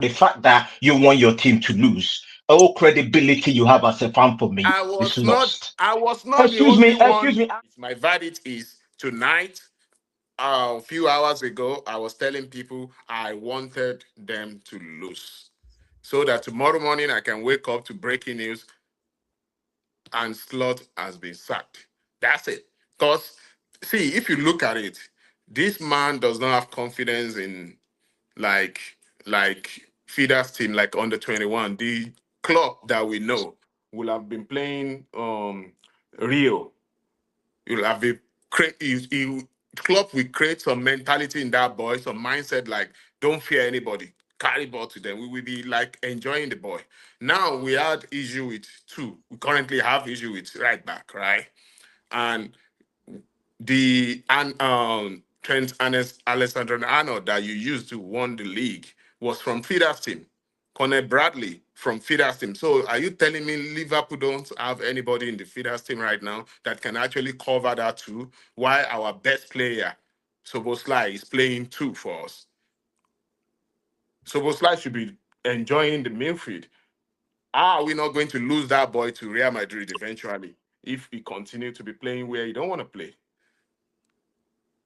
The fact that you want your team to lose, all credibility you have as a fan for me I is was not. lost. I was not the Excuse only me, one. excuse me. My verdict is tonight. A few hours ago, I was telling people I wanted them to lose, so that tomorrow morning I can wake up to breaking news and Slot has been sacked. That's it. Because see, if you look at it, this man does not have confidence in like feeders team like under 21. The club that we know will have been playing Rio. You'll have a club will create some mentality in that boy, some mindset like don't fear anybody. Carry ball to them. We will be like enjoying the boy. Now we had issue with two. We currently have issue with right back, right? And the Trent Alexander Arnold that you used to won the league was from Feeder's team. Connor Bradley from Feeder's team. So are you telling me Liverpool don't have anybody in the Feeder's team right now that can actually cover that too? Why our best player, Soboslai, is playing two for us? Soboslai should be enjoying the midfield. Are we not going to lose that boy to Real Madrid eventually if he continue to be playing where he don't want to play?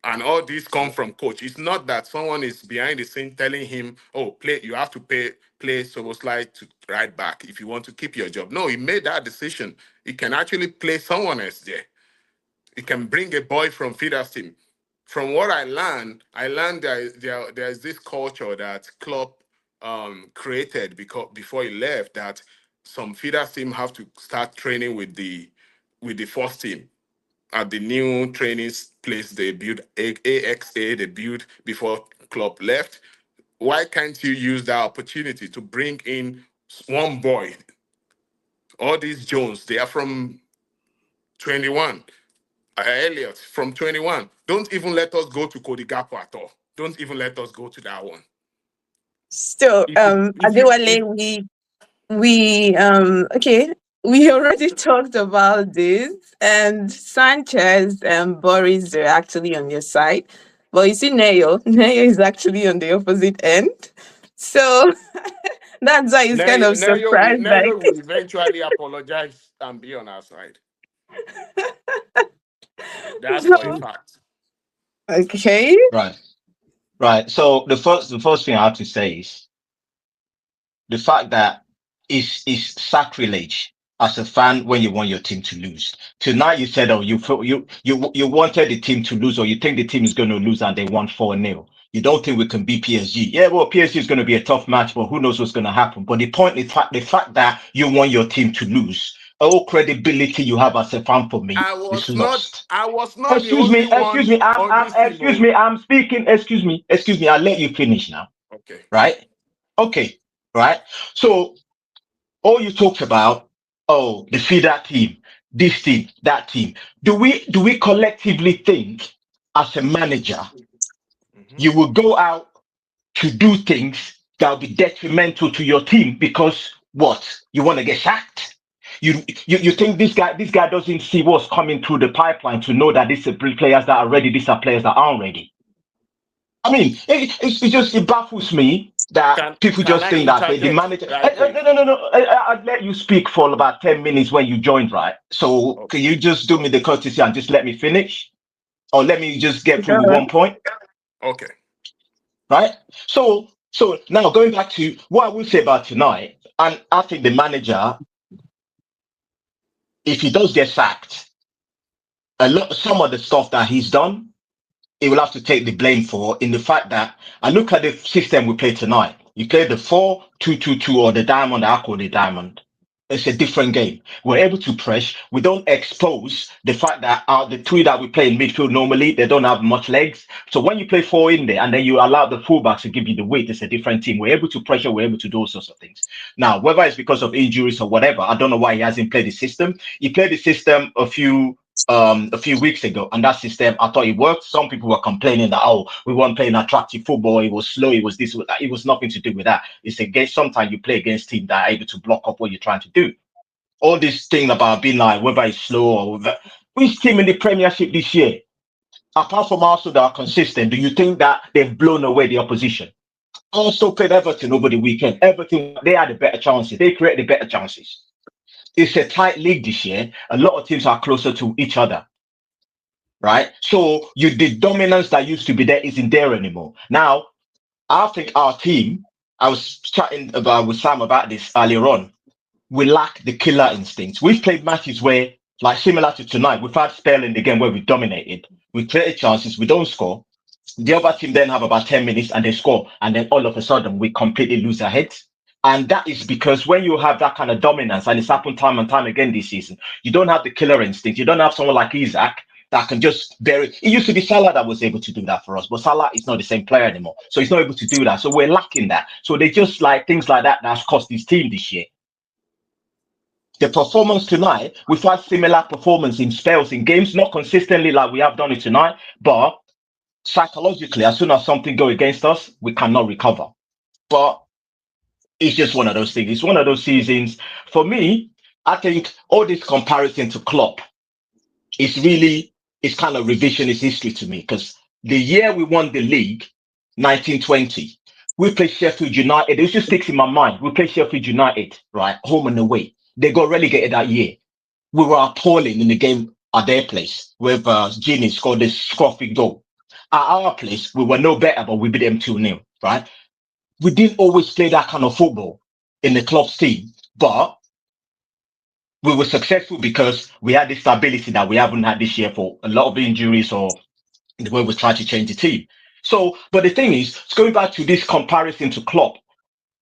And all these come from coach. It's not that someone is behind the scene telling him, "Oh, play. You have to play Soboslai to right back if you want to keep your job." No, he made that decision. He can actually play someone else there. He can bring a boy from feeders team. From what I learned there's this culture that Klopp created because before he left that some feeders team have to start training with the first team at the new training place they built, AXA, they built before Klopp left. Why can't you use that opportunity to bring in one boy? All these Jones, they are from 21. Elliot from 21. Don't even let us go to Cody Gakpo at all. Don't even let us go to that one. So, If Adewale, okay, we already talked about this, and Sanchez and Boris are actually on your side. But you see, Neo is actually on the opposite end. So that's why he's kind of surprised. Nayo will eventually apologize and be on our side. That's for a So, fact. okay. Right, right. So the first thing I have to say is the fact that is sacrilege as a fan when you want your team to lose. Tonight you said, oh, you wanted the team to lose, or you think the team is going to lose and they won 4-0. You don't think we can beat PSG. Yeah, well, PSG is going to be a tough match, but who knows what's going to happen. But the point is the fact that you want your team to lose, all credibility you have as a fan for me is lost. I was not the Excuse only me, one on this team. excuse me, I'm speaking. Excuse me. I'll let you finish now. Okay. Right? Okay. Right? So all you talk about, oh, the feeder team, this team, that team. Do we collectively think as a manager Mhm. you will go out to do things that will be detrimental to your team because what? You want to get sacked? You think this guy doesn't see what's coming through the pipeline to know that these are players that are ready, these are players that aren't ready. I mean, it baffles me that people Can just I think that the interject manager. right quick? No. I'd let you speak for about 10 minutes when you joined, right? So Okay. can you just do me the courtesy and just let me finish, or let me just get through with Go one point, Okay. right? So now going back to what I will say about tonight, and I think the manager, if he does get sacked, some of the stuff that he's done he will have to take the blame for in the fact that I look at the system we play tonight. You play the 4-2-2-2 or the diamond, I call the diamond. It's a different game. We're able to press. We don't expose the fact that the three that we play in midfield normally, they don't have much legs. So when you play four in there and then you allow the fullbacks to give you the weight, it's a different team. We're able to pressure, we're able to do all sorts of things. Now, whether it's because of injuries or whatever, I don't know why he hasn't played the system. He played the system a few weeks ago, and that system I thought it worked. Some people were complaining that we weren't playing attractive football, it was slow, it was this, it was nothing to do with that. It's against sometimes you play against teams that are able to block up what you're trying to do. All this thing about being like whether it's slow or whether, which team in the Premiership this year, apart from Arsenal that are consistent, do you think that they've blown away the opposition? Arsenal played Everton over the weekend. Everton, they had the better chances. They created the better chances. It's a tight league this year. A lot of teams are closer to each other, right? So the dominance that used to be there isn't there anymore. Now, I think our team, I was chatting about with Sam about this earlier on, we lack the killer instinct. We've played matches where, like similar to tonight, we've had spell in the game where we dominated. We created chances, we don't score. The other team then have about 10 minutes and they score. And then all of a sudden, we completely lose our heads. And that is because when you have that kind of dominance, and it's happened time and time again this season, you don't have the killer instinct. You don't have someone like Isaac that can just bury. It used to be Salah that was able to do that for us, but Salah is not the same player anymore. So he's not able to do that. So we're lacking that. So they just like things like that that's cost this team this year. The performance tonight, we've had similar performance in spells in games, not consistently like we have done it tonight, but psychologically, as soon as something goes against us, we cannot recover. But it's just one of those things. It's one of those seasons. For me, I think all this comparison to Klopp is kind of revisionist history to me, because the year we won the league, 1920, we played Sheffield United. It just sticks in my mind. We played Sheffield United, right, home and away. They got relegated that year. We were appalling in the game at their place, where Gini scored this scruffy goal. At our place, we were no better, but we beat them 2-0, right? We didn't always play that kind of football in the club's team, but we were successful because we had this stability that we haven't had this year for a lot of injuries or the way we try to change the team. So, but the thing is, going back to this comparison to Klopp,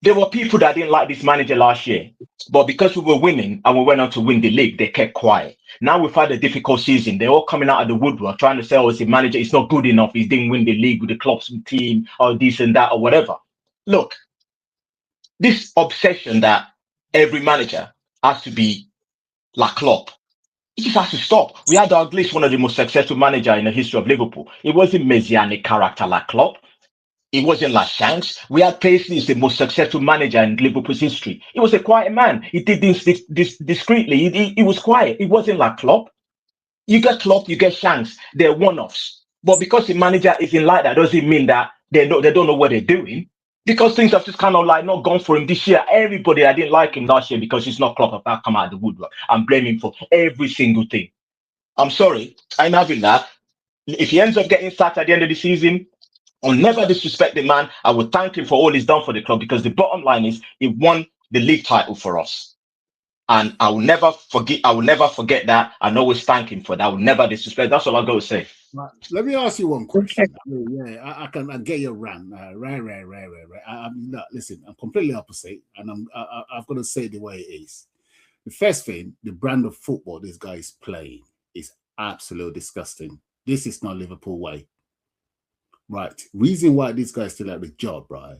there were people that didn't like this manager last year, but because we were winning and we went on to win the league, they kept quiet. Now we've had a difficult season. They're all coming out of the woodwork trying to say, oh, it's a manager, it's not good enough. He didn't win the league with the club's team or this and that or whatever. Look, this obsession that every manager has to be like Klopp, it just has to stop. We had Dalglish, one of the most successful managers in the history of Liverpool. It wasn't messianic character like Klopp. It wasn't like Shanks. We had Paisley, is the most successful manager in Liverpool's history. He was a quiet man. He did this discreetly. He was quiet. It wasn't like Klopp. You get Klopp, you get Shanks. They're one-offs. But because the manager isn't like that, doesn't mean that they don't know what they're doing. Because things have just kind of like not gone for him this year. Everybody, I didn't like him last year because he's not Klopp about come out of the woodwork. I'm blaming him for every single thing. I'm sorry. I'm having that. If he ends up getting sacked at the end of the season, I'll never disrespect the man. I will thank him for all he's done for the club, because the bottom line is he won the league title for us. And I will never forget that. And always thank him for that. I will never disrespect. That's all I got to say. Right. Let me ask you one question. I get your rant. Right. Listen, I'm completely opposite, and I've got to say the way it is. The first thing, the brand of football this guy is playing is absolutely disgusting. This is not Liverpool way. Right. Reason why these guys still have the job, right?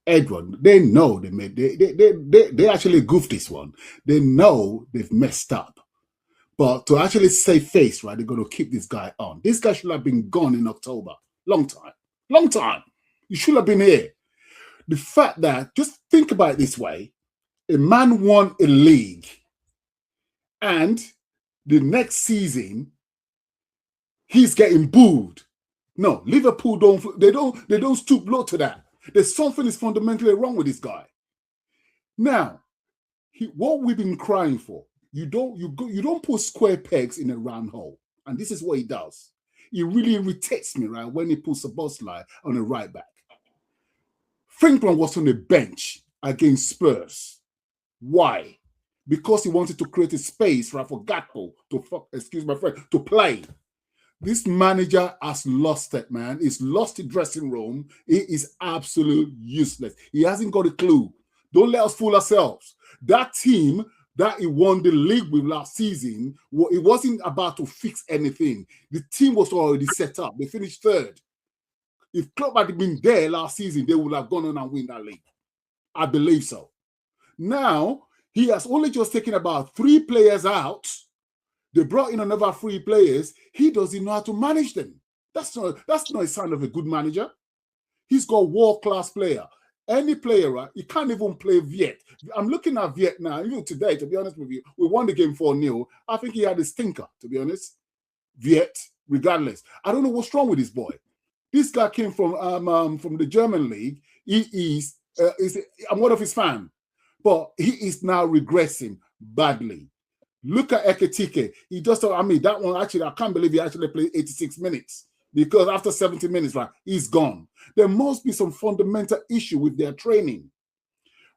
Edward, they know they actually goofed this one. They know they've messed up. But to actually save face, right, they're going to keep this guy on. This guy should have been gone in October. Long time. You should have been here. The fact that, just think about it this way, a man won a league and the next season he's getting booed. No, Liverpool don't stoop low to that. There's something is fundamentally wrong with this guy. Now, what we've been crying for, you don't put square pegs in a round hole, and this is what he does. It really irritates me, right, when he puts a Bosley on a right back. Franklin was on the bench against Spurs. Why? Because he wanted to create a space, right, for Gakpo to play. This manager has lost it, man. He's lost the dressing room. He is absolutely useless. He hasn't got a clue. Don't let us fool ourselves. That team that he won the league with last season, it wasn't about to fix anything. The team was already set up. They finished third. If Klopp had been there last season, they would have gone on and win that league. I believe so. Now, he has only just taken about 3 players out. They brought in another 3 players. He doesn't know how to manage them. That's not a sign of a good manager. He's got world-class player. Any player, right? He can't even play Viet. I'm looking at Viet now. Even today, to be honest with you, we won the game 4-0. I think he had a stinker, to be honest. Viet, regardless. I don't know what's wrong with this boy. This guy came from the German league. I'm one of his fans, but he is now regressing badly. Look at Ekitike. He just, I mean, that one actually, I can't believe he actually played 86 minutes because after 70 minutes, right, he's gone. There must be some fundamental issue with their training.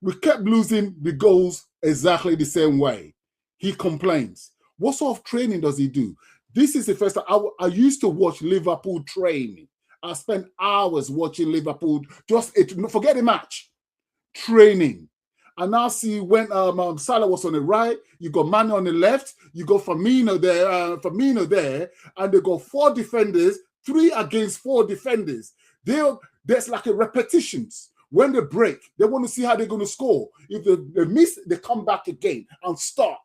We kept losing the goals exactly the same way. He complains. What sort of training does he do? This is the first time I used to watch Liverpool training. I spent hours watching Liverpool, forget the match, training. And now see when Salah was on the right, you got Mane on the left, you got Firmino there, and they got 4 defenders, 3 against 4 defenders. There's like a repetitions. When they break, they want to see how they're going to score. If they miss, they come back again and start.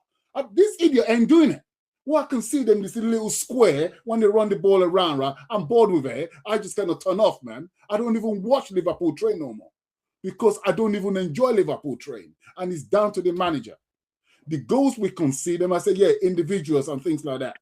This idiot ain't doing it. Well, I can see them this little square when they run the ball around, right? I'm bored with it. I just kind of turn off, man. I don't even watch Liverpool train no more because I don't even enjoy Liverpool train. And it's down to the manager. The goals we concede, them, I say, yeah, individuals and things like that.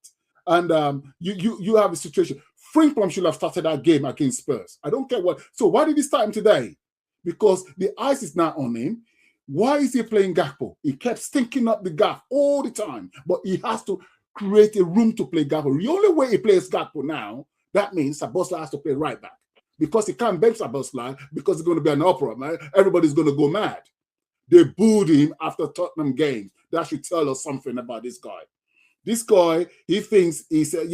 And you have a situation. Frimpong should have started that game against Spurs. I don't care what. So why did he start him today? Because the ice is not on him. Why is he playing Gakpo? He kept stinking up the gaff all the time, but he has to create a room to play Gakpo. The only way he plays Gakpo now, that means Szoboszlai has to play right back because he can't bench Szoboszlai because it's going to be an opera, man. Everybody's going to go mad. They booed him after Tottenham games. That should tell us something about this guy. This guy, he thinks he's, and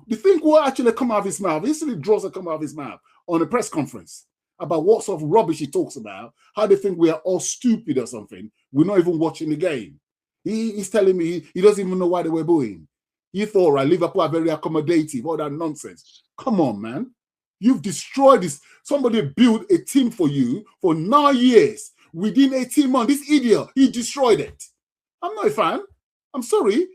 the thing will actually come out of his mouth, he usually draws that come out of his mouth on a press conference about what sort of rubbish he talks about, how they think we are all stupid or something. We're not even watching the game. He's telling me he doesn't even know why they were booing. He thought, right, Liverpool are very accommodative, all that nonsense. Come on, man. You've destroyed this. Somebody built a team for you for 9 years. Within 18 months, this idiot, he destroyed it. I'm not a fan. I'm sorry.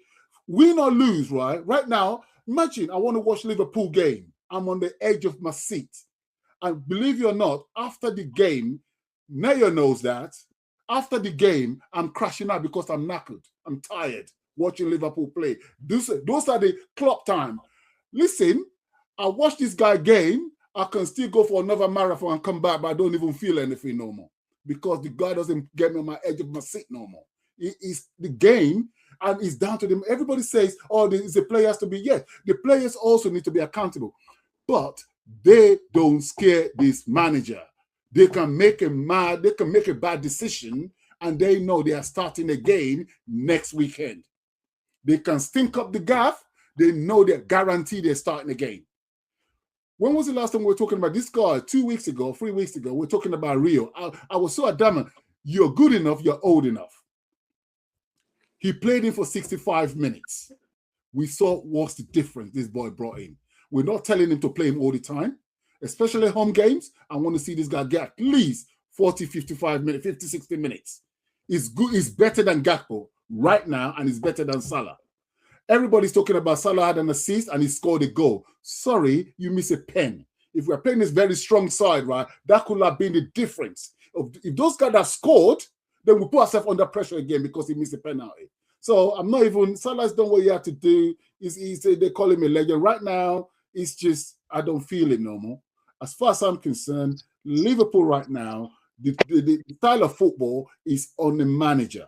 Win or lose, right? Right now, imagine I want to watch Liverpool game. I'm on the edge of my seat. And believe it or not, after the game, Naya knows that. After the game, I'm crashing out because I'm knackered. I'm tired watching Liverpool play. Those are the clock time. Listen, I watch this guy game. I can still go for another marathon and come back, but I don't even feel anything no more because the guy doesn't get me on my edge of my seat no more. It's the game, and it's down to them. Everybody says, oh, the players to be, yes. The players also need to be accountable, but they don't scare this manager. They can make a bad decision, and they know they are starting again next weekend. They can stink up the gaff. They know they're guaranteed they're starting again. When was the last time we were talking about this guy? 2 weeks ago, 3 weeks ago, we were talking about Rio. I was so adamant. You're good enough. You're old enough. He played in for 65 minutes. We saw what's the difference this boy brought in. We're not telling him to play him all the time, especially home games. I want to see this guy get at least 40, 55 minutes, 50, 60 minutes. It's good. It's better than Gakpo right now, and it's better than Salah. Everybody's talking about Salah had an assist and he scored a goal. Sorry, you miss a pen. If we're playing this very strong side, right, that could have been the difference. If those guys have scored, then we put ourselves under pressure again because he missed a penalty. So I'm not even, Salah's done what he had to do. They call him a legend. Right now, it's just, I don't feel it no more. As far as I'm concerned, Liverpool right now, the style of football is on the manager.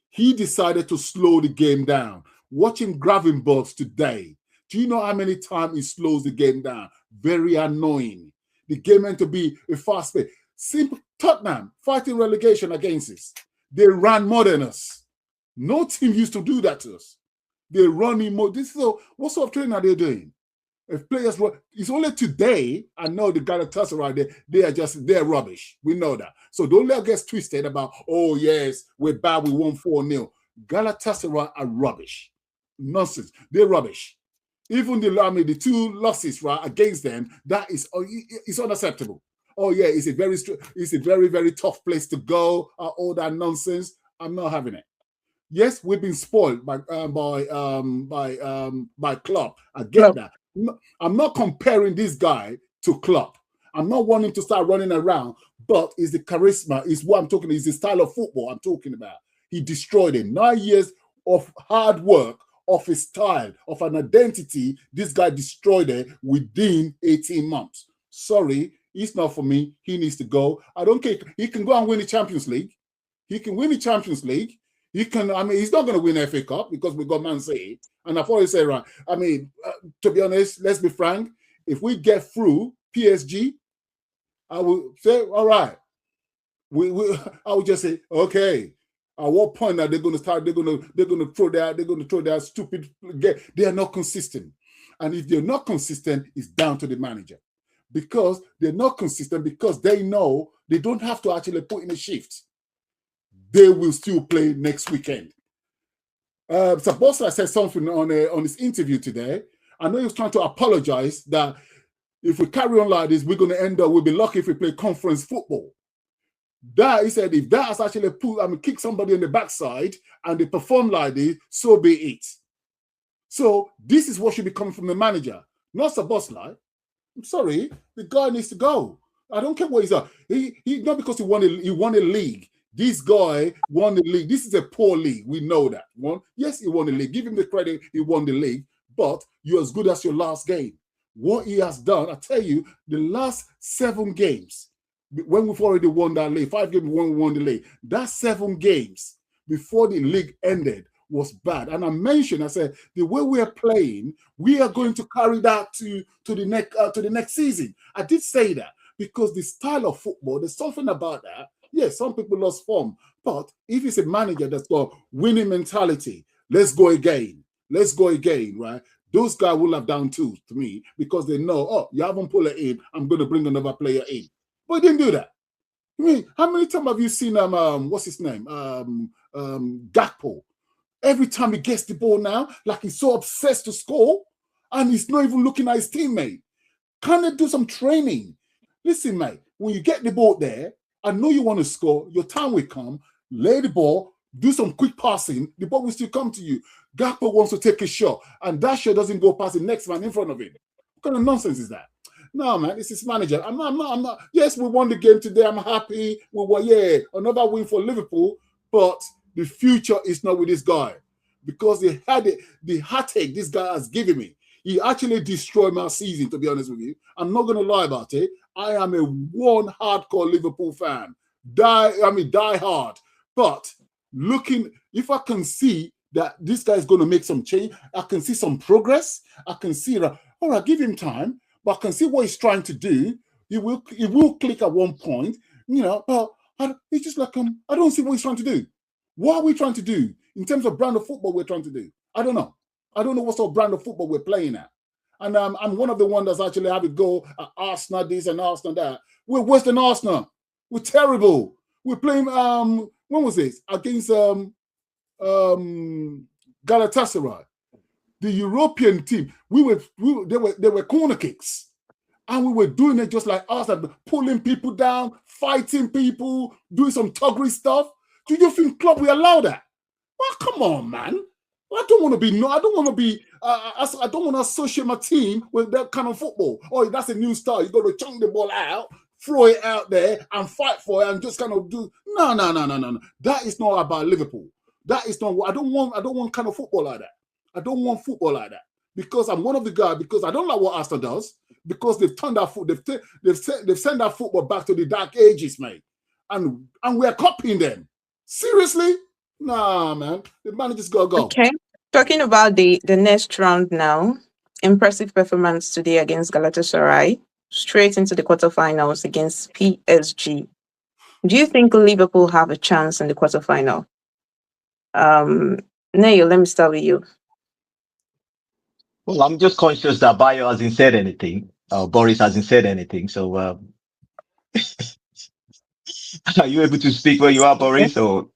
He decided to slow the game down. Watching Gravenberch today, do you know how many times he slows the game down? Very annoying. The game meant to be a fast pace. Simple. Tottenham fighting relegation against us. They ran more than us. No team used to do that to us. They run in more. What sort of training are they doing? If players were, it's only today I know the Galatasaray they're rubbish. We know that. So don't let us get twisted about, oh yes, we're bad, we won 4-0. Galatasaray are rubbish. Nonsense. They're rubbish. Even the 2 losses right against them, that is it's unacceptable. Oh yeah, it's a very, very tough place to go. All that nonsense. I'm not having it. Yes, we've been spoiled by Klopp. I get that. I'm not comparing this guy to Klopp. I'm not wanting to start running around, but it's the charisma, is what I'm talking about. It's the style of football I'm talking about. He destroyed him. 9 years of hard work, of his style, of an identity, this guy destroyed it within 18 months. Sorry, It's not for me. He needs to go. I don't care. He can go and win the Champions League. He can win the Champions League. He can. I mean, he's not going to win FA Cup because we got Man City. And I've always said, right. I mean, to be honest, let's be frank. If we get through PSG, I will say, all right. I would just say, okay. At what point are they going to start? They're going to throw their stupid. They are not consistent, and if they're not consistent, it's down to the manager, because they're not consistent because they know they don't have to actually put in a shift. They will still play next weekend. Sabosa said something on his interview today. I know he was trying to apologize that if we carry on like this, we're going to end up. We'll be lucky if we play conference football. That he said, if that has actually kick somebody in the backside and they perform like this, so be it. So this is what should be coming from the manager, not Sabosla. I'm sorry, the guy needs to go. I don't care what he's at. He not because he won a league. This guy won the league. This is a poor league. We know that. Yes, he won the league. Give him the credit. He won the league, but you're as good as your last game. What he has done, I tell you, the last 7 games. When we've already won that league, 5 games when we won the league, that 7 games before the league ended was bad. And I mentioned, I said, the way we are playing, we are going to carry that to the next season. I did say that because the style of football, there's something about that. Yes, some people lost form, but if it's a manager that's got winning mentality, let's go again, right? Those guys will have down tools to me because they know, oh, you haven't pulled it in, I'm going to bring another player in. But he didn't do that. I mean, how many times have you seen what's his name? Gakpo. Every time he gets the ball now, like he's so obsessed to score, and he's not even looking at his teammate. Can they do some training? Listen, mate, when you get the ball there, I know you want to score, your time will come, lay the ball, do some quick passing, the ball will still come to you. Gakpo wants to take a shot, and that shot doesn't go past the next man in front of him. What kind of nonsense is that? No, man, this is manager. I'm not. Yes, we won the game today. I'm happy. We won, another win for Liverpool. But the future is not with this guy because the heartache this guy has given me. He actually destroyed my season, to be honest with you. I'm not going to lie about it. I am one hardcore Liverpool fan. Die hard. But if I can see that this guy is going to make some change, I can see some progress. I can see that, all right, give him time. But I can see what he's trying to do. He will click at one point, but it's just like, I don't see what he's trying to do. What are we trying to do in terms of brand of football we're trying to do? I don't know. I don't know what sort of brand of football we're playing at. And I'm one of the ones that's actually have a go at Arsenal this and Arsenal that. We're worse than Arsenal. We're terrible. We're playing, when was this? Against Galatasaray. The European team, they were corner kicks. And we were doing it just like us, pulling people down, fighting people, doing some tuggery stuff. Do you think club will allow that? Well, come on, man. I don't want to associate my team with that kind of football. Oh, that's a new style. You got to chunk the ball out, throw it out there, and fight for it, and just kind of do. No. That is not about Liverpool. That is not what I don't want kind of football like that. I don't want football like that because I'm one of the guys. Because I don't like what Arsenal does. Because they've turned that foot, they've sent that football back to the dark ages, mate, and we're copying them. Seriously? Nah, man. The manager's gotta go. Okay. Talking about the next round now. Impressive performance today against Galatasaray. Straight into the quarterfinals against PSG. Do you think Liverpool have a chance in the quarterfinal? Neil, let me start with you. Well, I'm just conscious that Bayo hasn't said anything. Boris hasn't said anything. So, are you able to speak where you are, Boris? Or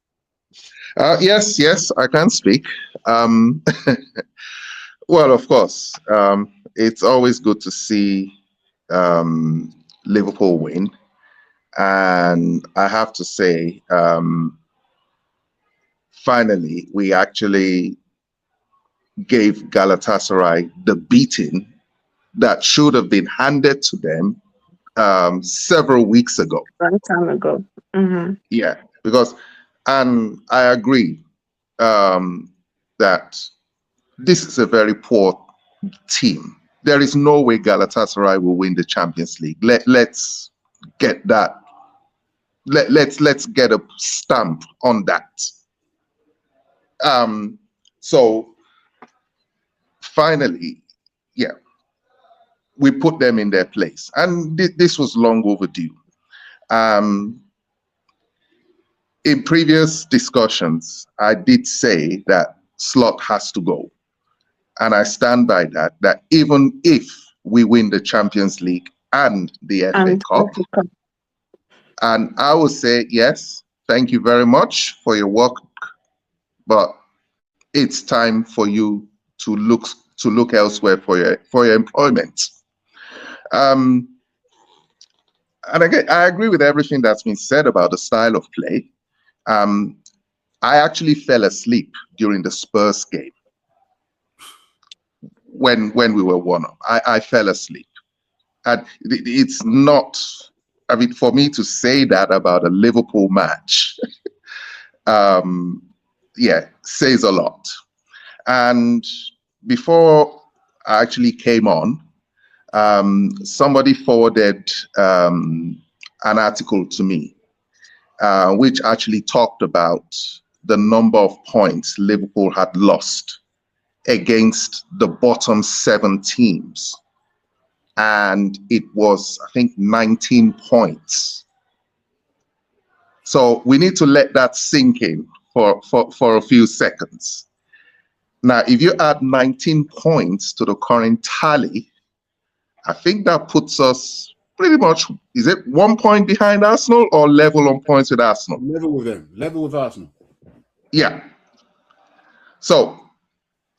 yes, I can speak. Well, of course, it's always good to see Liverpool win, and I have to say, finally, we actually gave Galatasaray the beating that should have been handed to them several weeks ago. Long time ago. Mm-hmm. Yeah, and I agree that this is a very poor team. there is no way Galatasaray will win the Champions League. Let's get that. Let's get a stamp on that. So finally, yeah, we put them in their place, and this was long overdue. In previous discussions, I did say that Slot has to go, and I stand by that. That even if we win the Champions League and the FA Cup, and I will say yes, thank you very much for your work, but it's time for you to look elsewhere for your employment. And again, I agree with everything that's been said about the style of play. I actually fell asleep during the Spurs game when we were 1-up. I fell asleep, and it's not. I mean, for me to say that about a Liverpool match, yeah, says a lot. And before I actually came on, somebody forwarded an article to me, which actually talked about the number of points Liverpool had lost against the bottom 7 teams. And it was, I think, 19 points. So we need to let that sink in for a few seconds. Now, if you add 19 points to the current tally, I think that puts us pretty much, is it 1 point behind Arsenal or level on points with Arsenal? Level with them, level with Arsenal. Yeah. So,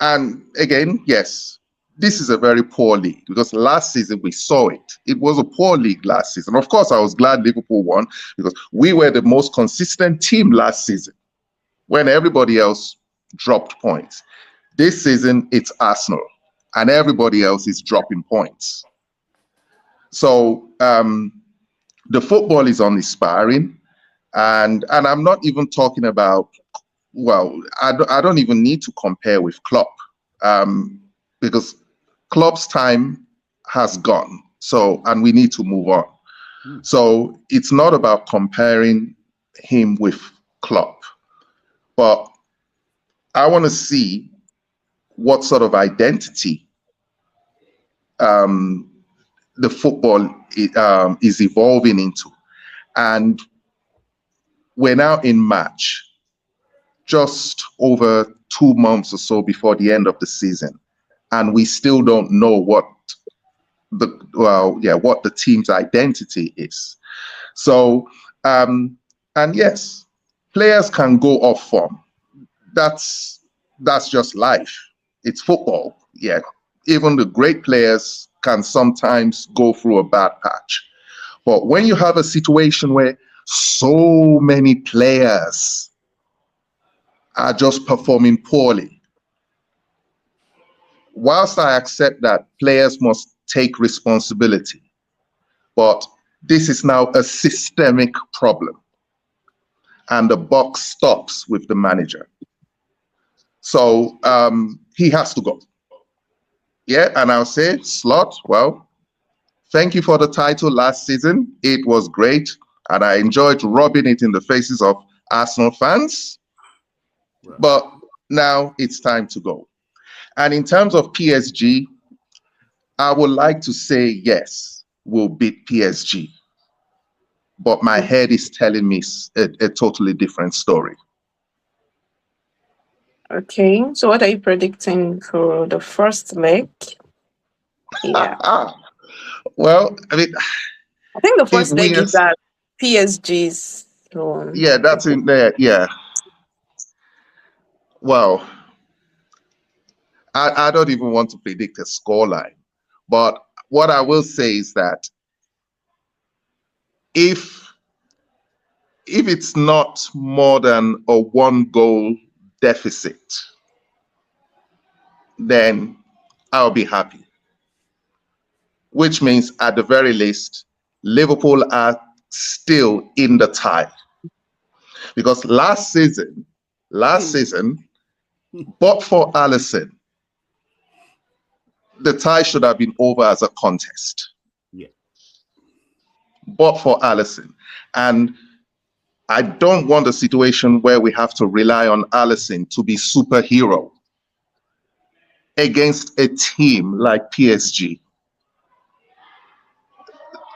and again, yes, this is a very poor league, because last season we saw it. It was a poor league last season. Of course, I was glad Liverpool won, because we were the most consistent team last season when everybody else dropped points. This season, it's Arsenal, and everybody else is dropping points. So the football is uninspiring, and I'm not even talking about, well, I don't even need to compare with Klopp, because Klopp's time has gone. So, and we need to move on. So it's not about comparing him with Klopp, but I want to see what sort of identity the football is evolving into. And we're now in March, just over 2 months or so before the end of the season, and we still don't know what the team's identity is. So, and yes, players can go off form. That's just life. It's football. Yeah, even the great players can sometimes go through a bad patch. But when you have a situation where so many players are just performing poorly, whilst I accept that players must take responsibility, but this is now a systemic problem, and the buck stops with the manager. So he has to go. Yeah, and I'll say, Slot, well, thank you for the title last season. It was great, and I enjoyed rubbing it in the faces of Arsenal fans. Right. But now it's time to go. And in terms of PSG, I would like to say, yes, we'll beat PSG. But my head is telling me a totally different story. Okay, so what are you predicting for the first leg? Yeah. Well, I mean, I think the first leg is that PSG's. Yeah, that's in there. Yeah. Well, I don't even want to predict a scoreline, but what I will say is that if it's not more than a 1-goal deficit, then I'll be happy. Which means, at the very least, Liverpool are still in the tie. Because last season, but for Alisson, the tie should have been over as a contest. Yeah. But for Alisson. And I don't want a situation where we have to rely on Alisson to be superhero against a team like PSG.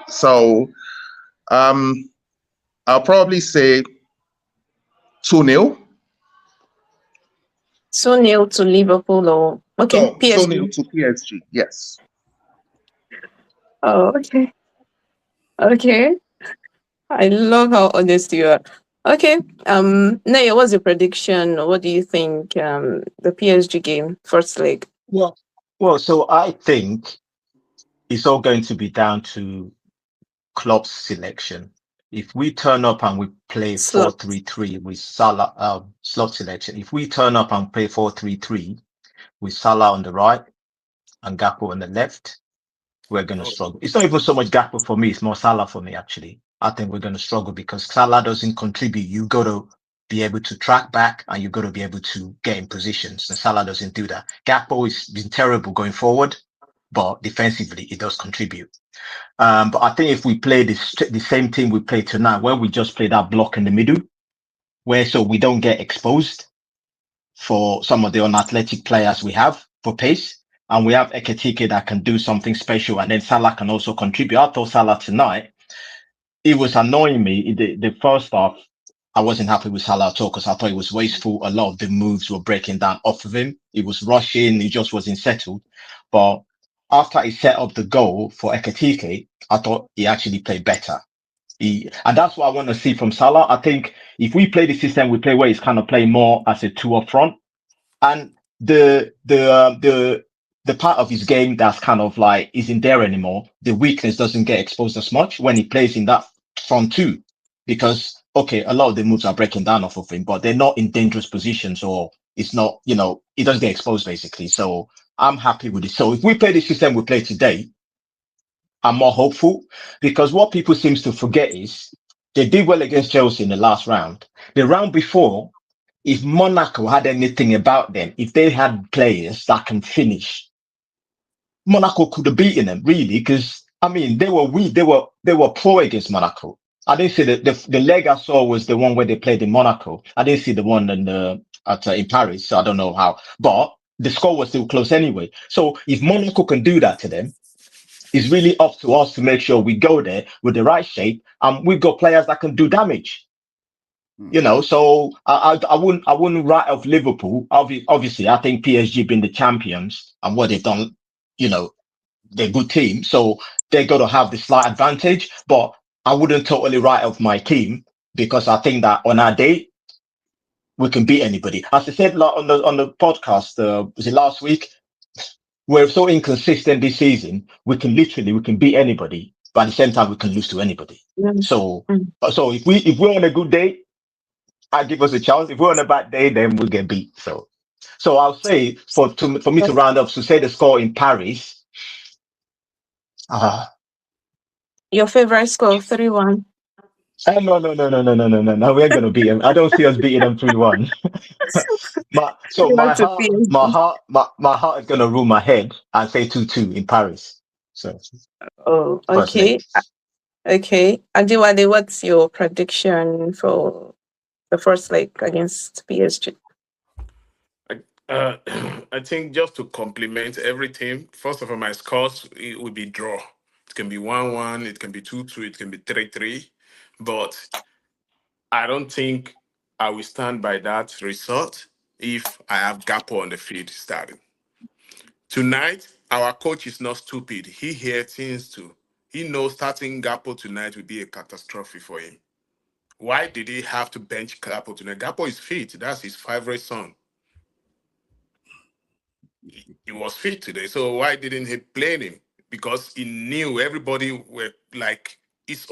So I'll probably say 2-0. 2-0 to Liverpool or okay, No, PSG. 2-0 to PSG, yes. Oh, okay. Okay. I love how honest you are. Okay. Naya, what's your prediction? What do you think? The PSG game, first leg. Well, so I think it's all going to be down to Klopp's selection. If we turn up and we play Slot. 4-3-3 with Salah, slot selection. If we turn up and play 4-3-3 with Salah on the right and Gakpo on the left, we're going to struggle. It's not even so much Gakpo for me. It's more Salah for me, actually. I think we're going to struggle because Salah doesn't contribute. You got to be able to track back and you got to be able to get in positions. And Salah doesn't do that. Gakpo has been terrible going forward, but defensively, it does contribute. But I think if we play the same team we played tonight, where we just play that block in the middle, where so we don't get exposed for some of the unathletic players we have for pace, and we have Ekitike that can do something special, and then Salah can also contribute. I thought Salah tonight, it was annoying me. The first half, I wasn't happy with Salah at all because I thought it was wasteful. A lot of the moves were breaking down off of him. He was rushing. He just wasn't settled. But after he set up the goal for Ekitike, I thought he actually played better. And that's what I want to see from Salah. I think if we play the system we play where he's kind of playing more as a two up front, and the part of his game that's kind of like isn't there anymore, the weakness doesn't get exposed as much when he plays in that front two, because okay, a lot of the moves are breaking down off of him, but they're not in dangerous positions, or it's not, it doesn't get exposed basically. So I'm happy with it. So if we play the system we play today, I'm more hopeful, because what people seems to forget is they did well against Chelsea in the last round. The round before, if Monaco had anything about them, if they had players that can finish, Monaco could have beaten them, really, because I mean they were weak, they were poor against Monaco. I didn't see the leg I saw was the one where they played in Monaco. I didn't see the one in Paris, so I don't know how. But the score was still close anyway. So if Monaco can do that to them, it's really up to us to make sure we go there with the right shape, and we've got players that can do damage. So I wouldn't write off Liverpool. Obviously, I think PSG being the champions and what they've done, they're a good team, so they're going to have the slight advantage. But I wouldn't totally write off my team, because I think that on our day we can beat anybody. As I said on the podcast, was it last week? We're so inconsistent this season. We can beat anybody, but at the same time we can lose to anybody. So if we're on a good day, I give us a chance. If we're on a bad day, then we'll get beat. So I'll say for me to round up, to say the score in Paris. Your favorite score, 3-1. No. We ain't gonna beat them. I don't see us beating them 3-1. my heart is gonna rule my head and say 2-2 in Paris. So. Oh, okay. Okay. Ajiwale, what's your prediction for the first leg against PSG? I think just to complement everything, first of all, my scores, it would be draw. It can be 1-1, it can be 2-2, it can be 3-3. But I don't think I will stand by that result if I have Gakpo on the field starting. Tonight, our coach is not stupid. He hears things too. He knows starting Gakpo tonight will be a catastrophe for him. Why did he have to bench Gakpo tonight? Gakpo is fit. That's his favorite son. He was fit today, so why didn't he play him? Because he knew everybody were like, it's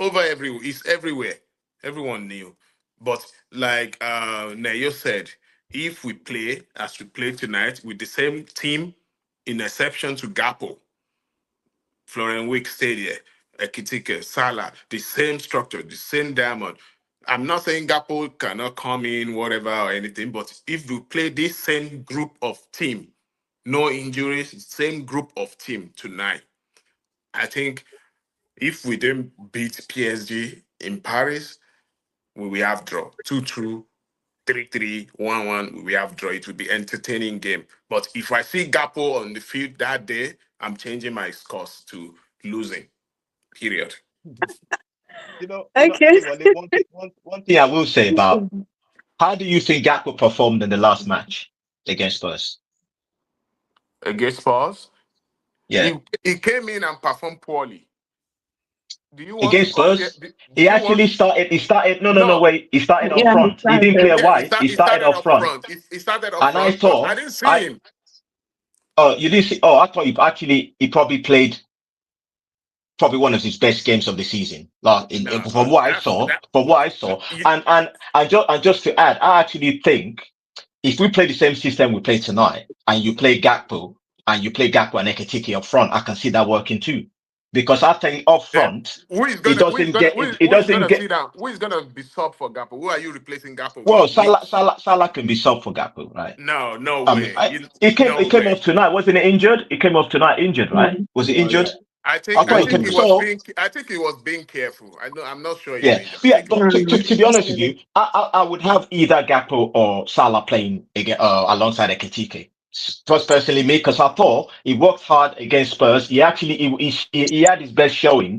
everywhere. Everyone knew. But like Nayo said, if we play as we play tonight with the same team, in exception to Gakpo, Florian Wick stayed here, Ekitike, Salah, the same structure, the same diamond. I'm not saying Gakpo cannot come in, whatever or anything, but if we play this same group of team, no injuries, same group of team tonight. I think if we didn't beat PSG in Paris, we will have draw 2-2, 3-3, 1-1. We have draw. It will be entertaining game. But if I see Gapo on the field that day, I'm changing my scores to losing. Period. Okay. Anyway, one thing I will say about how do you think Gakpo performed in the last match against Spurs? Against Spurs, Yeah, he came in and performed poorly. Do you want to against compare? Spurs, Do he you want? actually started. He started. No, No. wait. He started up Yeah, he front. He didn't started. clear Yeah, wide. He he started started up up front, front. He started up and I front, but I saw. didn't see him. Oh, you didn't see. Oh, I thought he probably played probably one of his best games of the season. Like No, from what I that's saw, that. You, and just to add, I actually think if we play the same system we play tonight, and you play Gakpo and Ekitike up front, I can see that working too. Because I think up yeah. front, it Who is doesn't gonna get sit down? Who is gonna be sub for Gapo? Who are you replacing Gapo with? well. Salah can be sub for Gakpo, right? No, no I mean, way. it No came way. off tonight, wasn't it injured? It came off tonight injured, right? Mm. Was it Oh yeah. injured? I I thought it think came. he was So being. I think he was being careful. I'm not sure he's yeah, injured. I yeah. think he was But being to careful. be honest with you, I would have either Gakpo or Salah playing again alongside Ekitike. Just personally, me, because I thought he worked hard against Spurs. He actually he had his best showing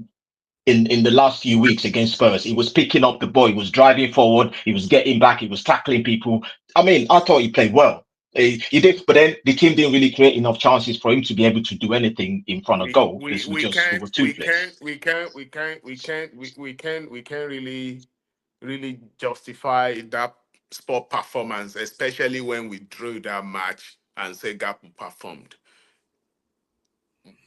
in the last few weeks against Spurs. He was picking up the ball, he was driving forward, he was getting back, he was tackling people. I mean, I thought he played well. He did, but then the team didn't really create enough chances for him to be able to do anything in front of goal because we were toothless. We can't really justify that sport performance, especially when we drew that match and say Gapo performed.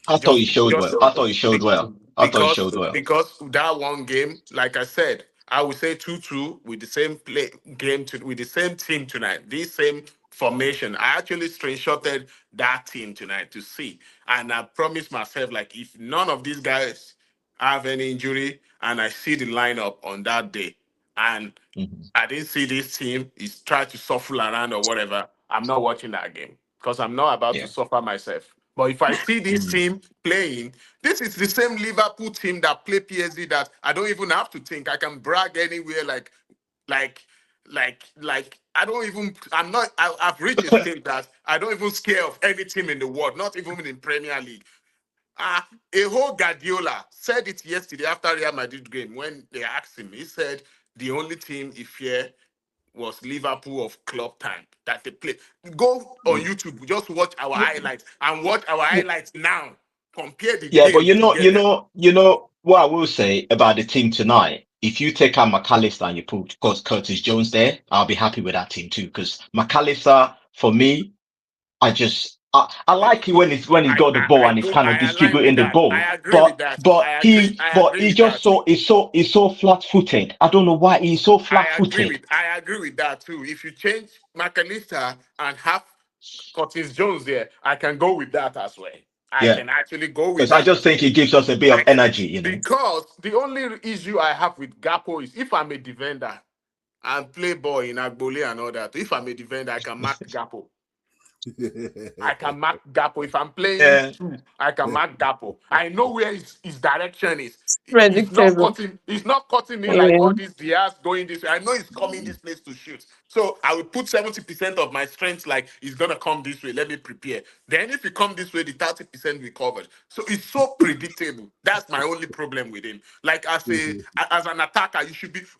I thought he Just showed just well. I thought he showed be- well. I thought he because showed well. because that one game, like I said, I would say 2-2 with the same play game with the same team tonight, this same formation. I actually screenshotted that team tonight to see, and I promised myself like if none of these guys have any injury, and I see the lineup on that day, and Mhm. I didn't see this team is try to shuffle around or whatever. I'm not watching that game because I'm not about to Yeah. suffer myself. But if I see this Mhm. team playing, this is the same Liverpool team that play PSG that I don't even have to think. I can brag anywhere like, I don't even, I'm not, I've reached a stage that I don't even scare of any team in the world, not even in Premier League. A whole Guardiola said it yesterday after Real Madrid game when they asked him. He said the only team he feared was Liverpool of club time that they play. Go on YouTube, just watch our highlights and watch our highlights now. Compare the Yeah, but games together. what I will say about the team tonight. If you take out McAllister and you put Curtis Jones there, I'll be happy with that team too. Because McAllister, for me, I like it when he's got the ball and he's kind of I align with distributing the that. ball. I agree with that. I But agree he's with just that. he's so flat footed. I don't know why he's so flat footed. I agree with that too. If you change McAllister and have Curtis Jones there, I can go with that as well. I Yeah, can actually go with because I that just as think well. he gives us a bit of I can energy. because the only issue I have with Gapo is if I'm a defender and play ball in Agbole and all that. If I'm a defender, I can mark Gapo. I can mark Gapo. If I'm playing Yeah. two, I can mark Gapo. I know where his direction is. He's not Predictable. cutting. He's not cutting me like Yeah. all these Diaz going this way. I know he's coming this place to shoot. So I will put 70% of my strength like he's gonna come this way. Let me prepare. Then if he come this way, the 30% we covered. So it's so predictable. That's my only problem with him. Like as an attacker,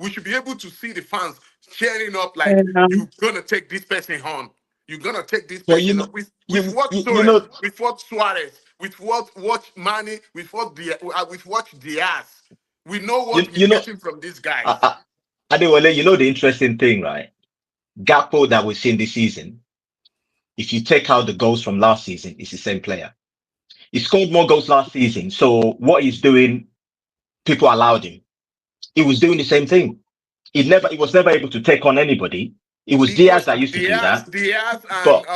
we should be able to see the fans cheering up like Yeah. you're gonna take this person on. You're gonna take this But person up with what you Torres, know with what Suarez, with what Mane, with what Diaz. We know what we're you know getting from these guys. I, Adewale, you know the interesting thing, right? Gakpo that we've seen this season, if you take out the goals from last season, it's the same player. He scored more goals last season. So what he's doing, people allowed him. He was doing the same thing. He was never able to take on anybody. It was Diaz Because that used to do that. Diaz and But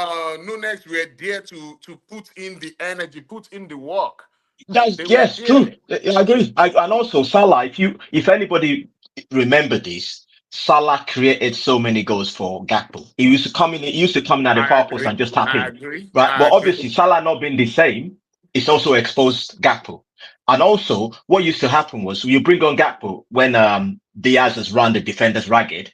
Nunes were there to put in the energy, put in the work. that's They were yes, there. true. I agree. And also Salah, if anybody remember this, Salah created so many goals for Gakpo. He used to come in. He used to come in at the I far post agree. and just tap I in, agree. right? I But agree. obviously, Salah not being the same, it's also exposed Gakpo. And also, what used to happen was you bring on Gakpo when Diaz has run the defenders ragged.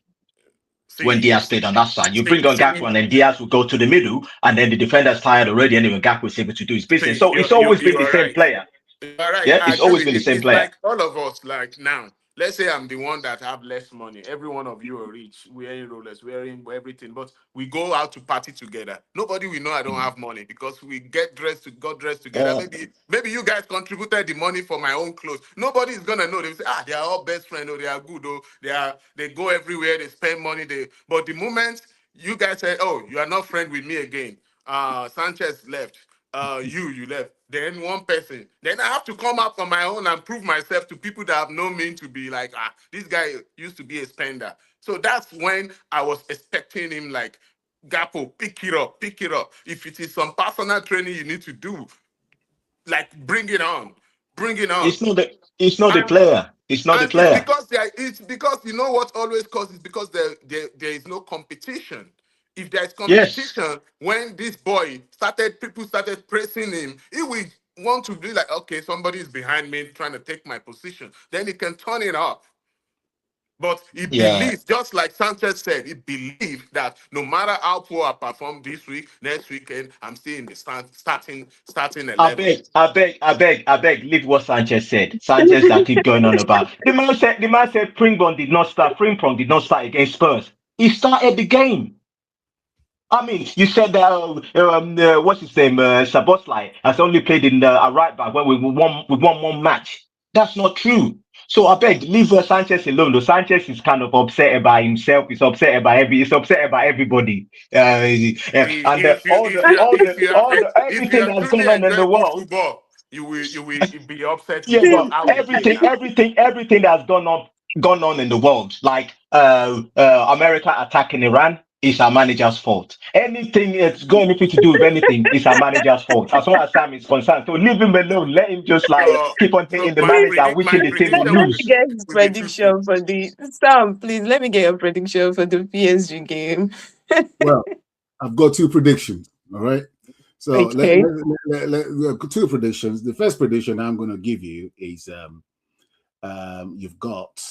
When See, Diaz played on that side, you bring on Gakpo see, and then Diaz will go to the middle, and then the defender's tired already. Anyway, Gakpo is able to do his business. see, So it's always been you the are same right. player. You are right. Yeah, I it's agree always with been the you. same It's player. like all of us, like now. Let's say I'm the one that have less money. Every one of you are rich, wearing rollers, wearing everything, but we go out to party together. Nobody will know I don't have money because we got dressed together. Maybe you guys contributed the money for my own clothes. Nobody is gonna know. They say, they are all best friends, or they are good, or they go everywhere, they spend money. But the moment you guys say, oh, you are not friend with me again. Sanchez left. You left. Then one person. Then I have to come up on my own and prove myself to people that have known me to be like, this guy used to be a spender. So that's when I was expecting him like, Gapo, pick it up, pick it up. If it is some personal training you need to do, like bring it on, bring it on. It's not the And player. It's not the and it's player. because you know what always causes because there is no competition. If there's Yes. competition, when this boy people started pressing him, he will want to be like, okay, somebody is behind me trying to take my position. Then he can turn it off. But he Yeah. believes, just like Sanchez said, he believes that no matter how poor I perform this week, next weekend, I'm still in the starting I 11. beg, I beg, I beg, I beg, leave what Sanchez said. Sanchez that keep going on about. The man said Frimpong did not start. Frimpong did not start against Spurs. He started the game. I mean, you said that what's his name, Saboslai has only played in a right back when we won one match. That's not true. So I beg, leave Sanchez alone. Though Sanchez is kind of upset about himself. He's upset about everybody. And If you everything are that's going truly on in the enjoy good world. football, you will be upset Yeah, with but how we play now. everything that's gone on in the world, like America attacking Iran, is our manager's fault. Anything that's got anything to do with anything is our manager's fault. As far as Sam is concerned, so leave him alone. Let him just like So keep on so hitting the my Please, manager, predict my wishing the team will let prediction me lose. get his will be 2-2. prediction for the Sam. Please let me get your prediction for the PSG game. Well, I've got two predictions. All right. So Okay. two predictions. The first prediction I'm going to give you is you've got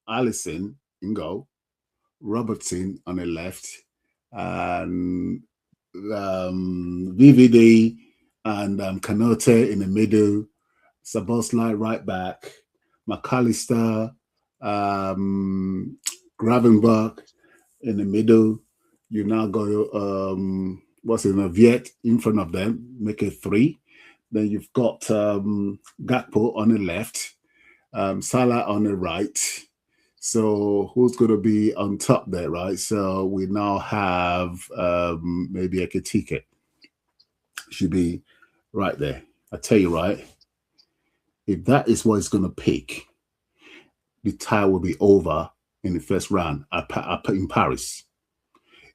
Allison in goal, Robertson on the left, and VVD and Kanote in the middle, Saboslai right back, McAllister, Gravenberg in the middle. You now go Viet in front of them, make it 3. Then you've got Gakpo on the left, Salah on the right. So who's going to be on top there, right? So we now have maybe a Ekitike. Should be right there. I tell you, right, if that is what it's going to pick, the tie will be over in the first round in Paris.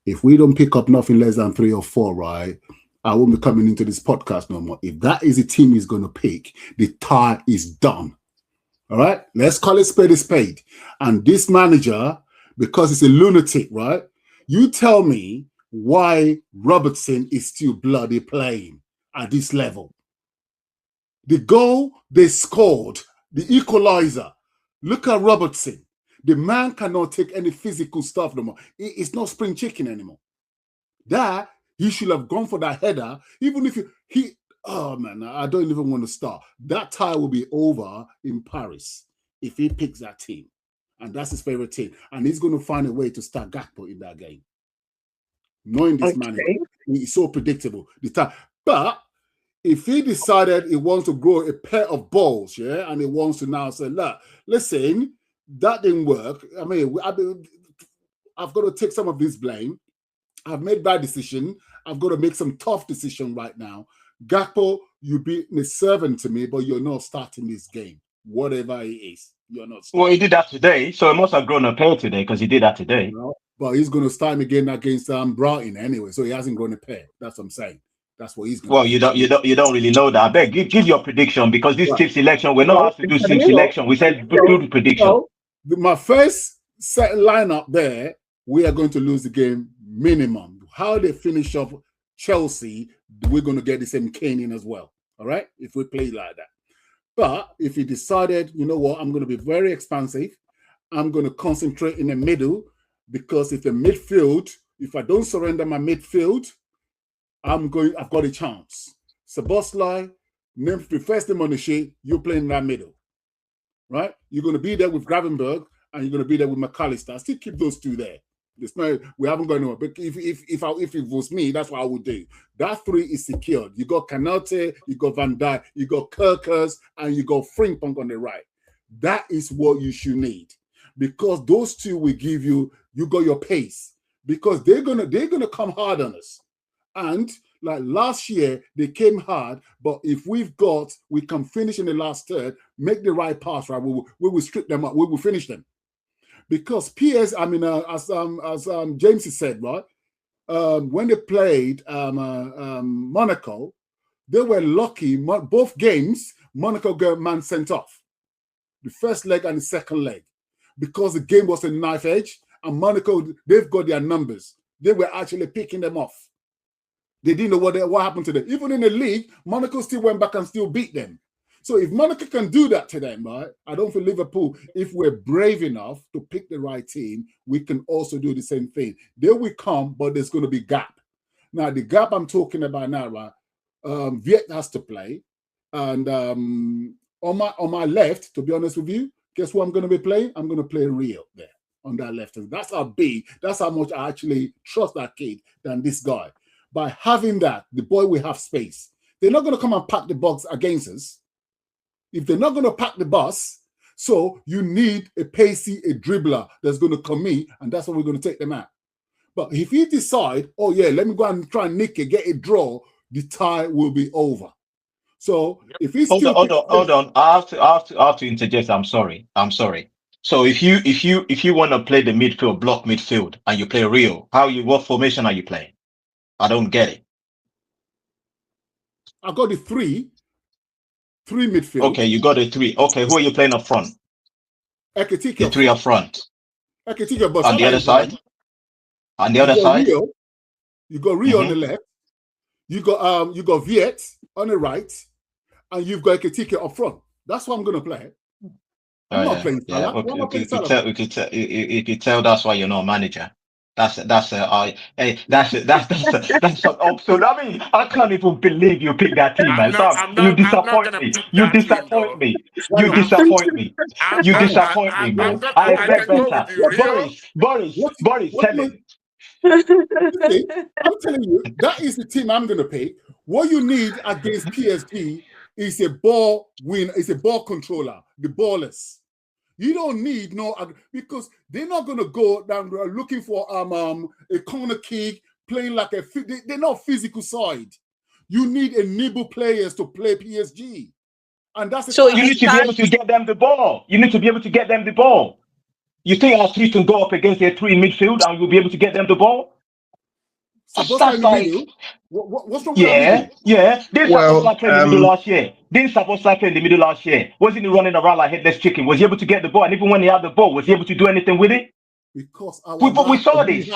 If we don't pick up nothing less than 3 or 4, right, I won't be coming into this podcast no more. If that is the team he's going to pick, the tie is done. All right, let's call it spade a spade. And this manager, because he's a lunatic, right? You tell me why Robertson is still bloody playing at this level. The goal they scored, the equalizer. Look at Robertson. The man cannot take any physical stuff no more. It's not spring chicken anymore. That he should have gone for that header, even if he. Oh man, I don't even want to start. That tie will be over in Paris if he picks that team, and that's his favorite team, and he's going to find a way to start Gakpo in that game. Knowing this man, he's so predictable. The time, but if he decided he wants to grow a pair of balls, yeah, and he wants to now say, look, listen, that didn't work. I mean, I've got to take some of this blame. I've made bad decision. I've got to make some tough decision right now. Gakpo, you've been a servant to me, but you're not starting this game. Whatever it is, you're not starting. Well, he did that today, so he must have grown a pair today because he did that today. Well, but he's going to start him again against Broughton anyway, so he hasn't grown a pair. That's what I'm saying. That's what he's going to do. You don't really know that. I beg, give your prediction because this team selection, we're not asked to do team selection. We said do the prediction. My first set lineup there, we are going to lose the game minimum. How they finish up Chelsea, we're going to get the same Kane in as well. All right, if we play like that. But if he decided, you know what, I'm going to be very expansive, I'm going to concentrate in the middle, because if the midfield, if I don't surrender my midfield, I've got a chance. Szoboszlai, the first name on the sheet, you're playing in that middle, right? You're going to be there with Gravenberg, and you're going to be there with McAllister. I still keep those two there. It's not, we haven't gone anywhere. But if it was me, that's what I would do. That three is secured. You got Kanate, you got Van Dijk, you got Kirkers, and you got Frimpong on the right. That is what you should need, because those two will give you got your pace, because they're gonna come hard on us. And like last year, they came hard, but if we can finish in the last third, make the right pass, right? We will strip them up. We will finish them. Because PS, I mean, as James said, right? When they played Monaco, they were lucky. Both games, Monaco got man sent off. The first leg and the second leg. Because the game was a knife edge, and Monaco, they've got their numbers. They were actually picking them off. They didn't know what happened to them. Even in the league, Monaco still went back and still beat them. So if Monaco can do that to them, right, I don't feel Liverpool, if we're brave enough to pick the right team, we can also do the same thing. They will come, but there's going to be gap. Now, the gap I'm talking about now, right, Viet has to play. And on my left, to be honest with you, guess what I'm going to be playing? I'm going to play Rio there on that left. And that's how much I actually trust that kid than this guy. By having that, the boy will have space. They're not going to come and pack the box against us. If they're not going to pack the bus, so you need a pacey, a dribbler that's going to come in, and that's what we're going to take them at. But if you decide, oh yeah, let me go and try and nick it, get a draw, the tie will be over. So if he's hold on. I have to interject. I'm sorry. So if you want to play the midfield, block midfield, and you play Rio, what formation are you playing? I don't get it. I got the three midfield. Okay, you got a three. Okay, who are you playing up front? Ekitike. The three up front. Ekitike, but on the other side. On the other side. You got Rio on the left. You got Viet on the right, and you've got Ekitike up front. That's what I'm going to play. I'm not playing Salah. You could tell that's why you're not a manager. That's absolute. I mean, I can't even believe you picked that team, man. You disappoint me. You disappoint me. You disappoint me. You disappoint me, man. I expect better. Boris, tell him. I'm telling you, that is the team I'm going to pick. What you need against PSG is a ball win. It's a ball controller, the ballers. You don't need because they're not going to go down looking for a corner kick, playing like they're not physical side. You need a nibble players to play PSG. And that's so you need to be able to get them the ball. You think our three can go up against their three in midfield and you'll be able to get them the ball? So what's wrong with that? Yeah. Didn't Szoboszlai play in the middle last year? Wasn't he running around like headless chicken? Was he able to get the ball? And even when he had the ball, was he able to do anything with it? Because we saw this.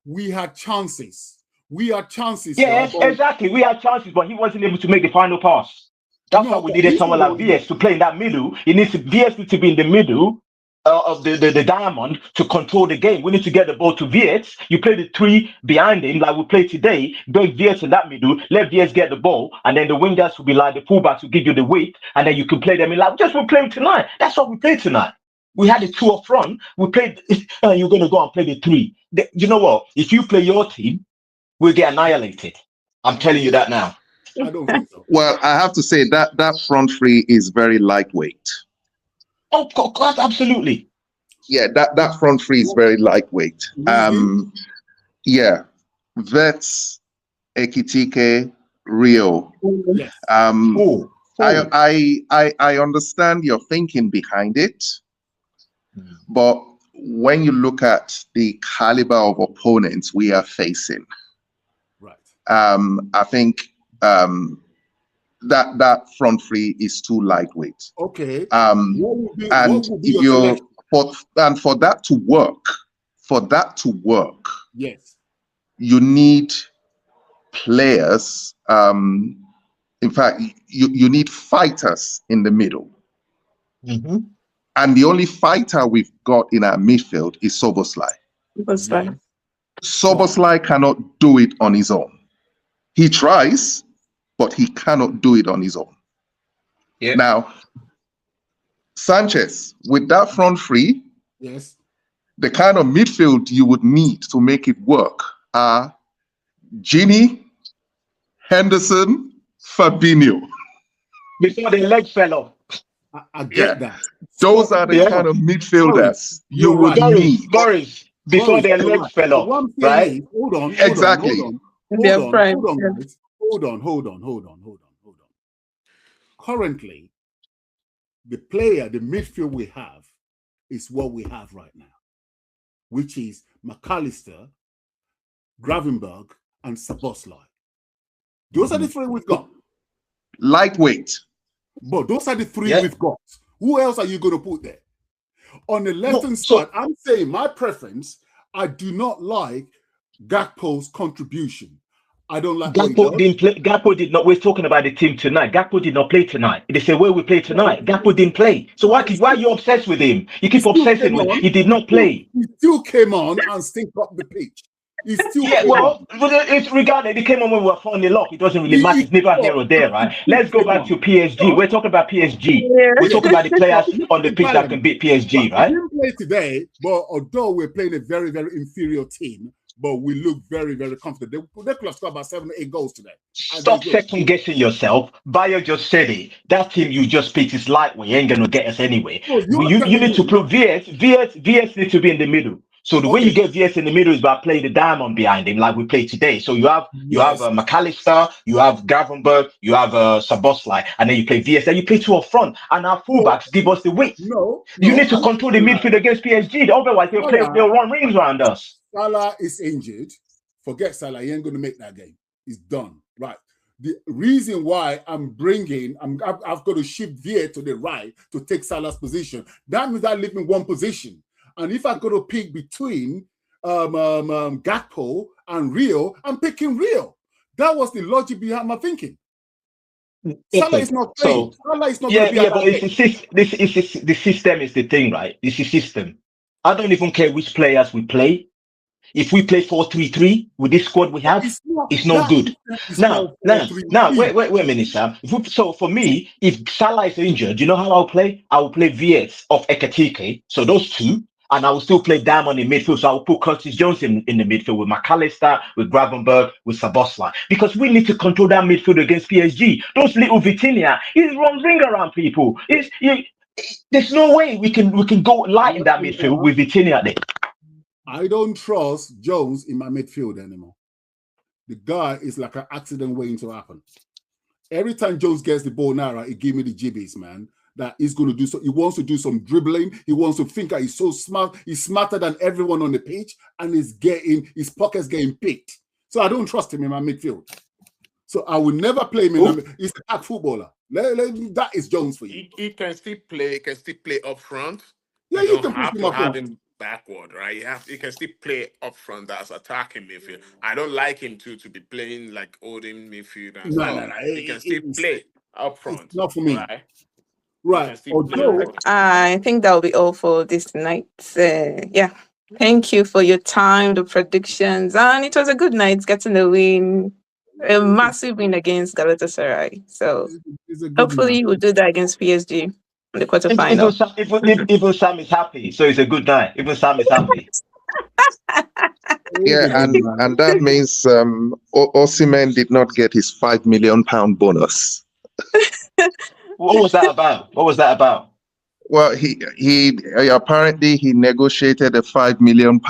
We had chances. Yeah, exactly. We had chances, but he wasn't able to make the final pass. That's why we needed someone like VS to play in that middle. VS needs to be in the middle of the diamond to control the game. We need to get the ball to VS. You play the three behind him like we played today. Break VS in that middle. Let VS get the ball, and then the wingers will be like the fullbacks will give you the weight, and then you can play them in like just we played tonight. That's what we played tonight. We had the two up front. We played. You're going to go and play the three. You know what? If you play your team, we'll get annihilated. I'm telling you that now. I don't think so. Well, I have to say that front three is very lightweight. Oh, God, absolutely. Yeah, that front three is very lightweight. Yeah, Vets, Ekitike, Rio. Yes. I understand your thinking behind it, but when you look at the caliber of opponents we are facing, right? I think that front three is too lightweight. Okay. And if for that to work, yes, you need players. In fact, you need fighters in the middle. Mm-hmm. And the only fighter we've got in our midfield is Soboslai. What's that? Soboslai cannot do it on his own. He tries, but he cannot do it on his own. Yeah. Now, Sanchez, with that front three, yes, the kind of midfield you would need to make it work are Gini, Henderson, Fabinho. Before the leg fell off. I get that. Those are the kind of midfielders you would need. Boris, before their legs fell off, One thing right? is, hold on, Exactly. hold on. Currently, the midfield we have is what we have right now, which is McAllister, Gravenberg, and Szoboszlai. Those are the three we've got. Lightweight. But those are the three we've got. Who else are you going to put there? On the left-hand side, I'm saying my preference, I do not like Gakpo's contribution. I don't like Gakpo didn't play. Gakpo did not. We're talking about the team tonight. Gakpo did not play tonight. They say where we play tonight. Gakpo didn't play. So why are you obsessed with him? You keep obsessing with him. He did not play. He still came on and stink up the pitch. He still it's regardless. He came on when we were 4-0 up. It doesn't really matter. It's neither here or there, right? Let's go back to PSG. We're talking about PSG. We're talking about the players on the pitch that can beat PSG, right? We didn't play today, but although we're playing a very, very inferior team, but we look very, very confident. They could have scored about 7 or 8 goals today. Stop second guessing yourself. Bayo just said it. That team you just picked is lightweight. Ain't gonna get us anyway. You need to prove VS needs to be in the middle. So the way you get VS in the middle is by playing the diamond behind him, like we played today. So you have McAllister, you have Gravenberg, you have Szoboszlai, and then you play VS. Then you play 2 up front, and our fullbacks give us the width. You need to control the midfield against PSG. Otherwise, they'll run rings around us. Salah is injured. Forget Salah. He ain't going to make that game. He's done. Right. The reason why I've got to shift VA to the right to take Salah's position. That means I live in one position. And if I got to pick between Gakpo and Rio, I'm picking Rio. That was the logic behind my thinking. Salah is not playing. Salah is not going to be but the system is the thing, right? This is system. I don't even care which players we play. If we play 4-3-3 with this squad we have, it's not good. Now, wait a minute, Sam. So for me, if Salah is injured, you know how I'll play? I will play VS of Ekatike. So those two. And I will still play Diamond in midfield. So I will put Curtis Jones in the midfield with McAllister, with Gravenberg, with Szoboszlai. Because we need to control that midfield against PSG. Those little Vitinha, he runs ring around people. There's no way we can go light in that midfield with Vitinha there. I don't trust Jones in my midfield anymore. The guy is like an accident waiting to happen. Every time Jones gets the ball now, it gives me the jibbies, man. That he's going to do so. He wants to do some dribbling. He wants to think that he's so smart. He's smarter than everyone on the pitch, and his pockets getting picked. So I don't trust him in my midfield. So I will never play him in he's a back footballer. That is Jones for you. He can still play. Can still play up front. Yeah, you can have push to him have him backward, right? He can still play up front as attacking midfield. I don't like him to be playing like holding midfield and stuff. He can still play up front. It's not for me. Right. I think that will be all for this night. Thank you for your time, the predictions, and it was a good night getting the win, a massive win against Galatasaray. So hopefully we'll do that against PSG in the quarterfinal. Even Sam is happy, so it's a good night. Even Sam is happy. Yeah, and that means Osimhen did not get his £5 million bonus. What was that about? Well, he apparently he negotiated a £5 million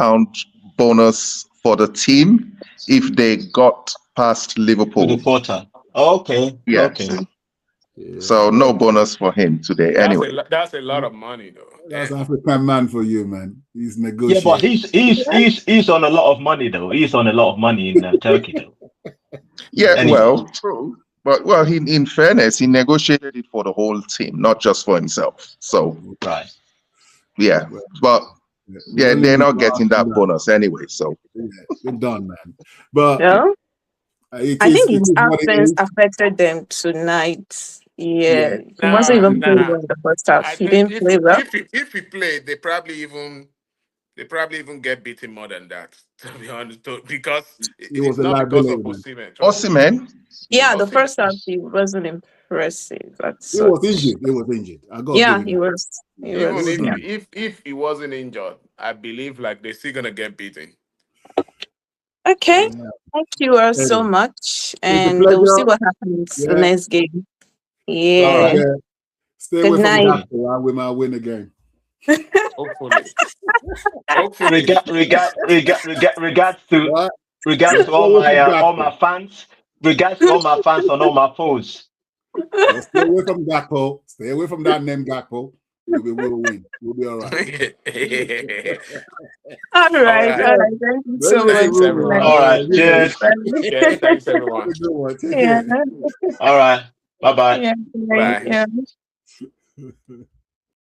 bonus for the team if they got past Liverpool. The quarter. Okay. Yes. Okay. So no bonus for him today. Anyway, that's a lot of money, though. That's African man for you, man. He's negotiating. Yeah, but he's on a lot of money, though. He's on a lot of money in Turkey, though. Yeah, well, true. But in fairness, he negotiated it for the whole team, not just for himself. So right. Yeah, but yeah, they're not getting that bonus anyway. So they're done, man. But Yeah. I think his what it absence is. affected them tonight. Yeah. Yeah, he wasn't even playing Nah. well in the first half. I He think didn't play well. if he played, they probably even get beaten more than that. To be honest, because It was it's a not because liability, of man. Osimhen. Trust me. Osimhen, Yeah, the Osimhen. first half he wasn't impressive. He was injured. He was injured. I got to Yeah, give him he that. was. He Even was. Yeah. if he wasn't injured, I believe like they're still gonna get beaten. Okay. Yeah. Thank you all so Anyway, much, it's a and we'll see pleasure. what happens the Yeah. next game. Take Yeah. care. Stay Good away from night. Gakpo, and we might win again. Hopefully. Hopefully. Regards to What? regards to Stay away from all Gakpo. my fans. Regards to all my fans on all my foes. Just stay away from Gakpo. Stay away from that name Gakpo. We will win. We'll be all right. All right. right. All right. Thank you so Maybe it's a much. Thanks, good Good one. everyone. All right, Good cheers. Yeah, thanks everyone. one. Good one. Take Yeah. care. All right, bye bye. Yeah. Bye. Yeah.